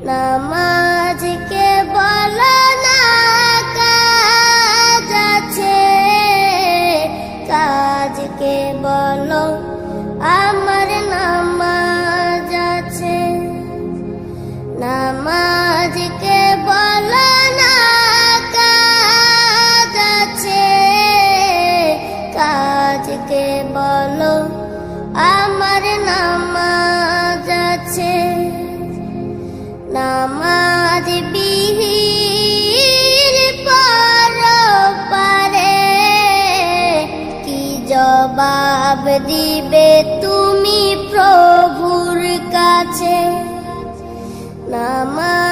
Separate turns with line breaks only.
নামাজকে বলো না কাজ আছে, কাজকে বলো আমার নামাজ আছে। নামাজকে বলো না কাজ আছে, কাজকে বলো আমার নামাজ আছে। নামাজ বিহীন পরপারে কি জবাব দিবে তুমি প্রভুর কাছে? নামাজ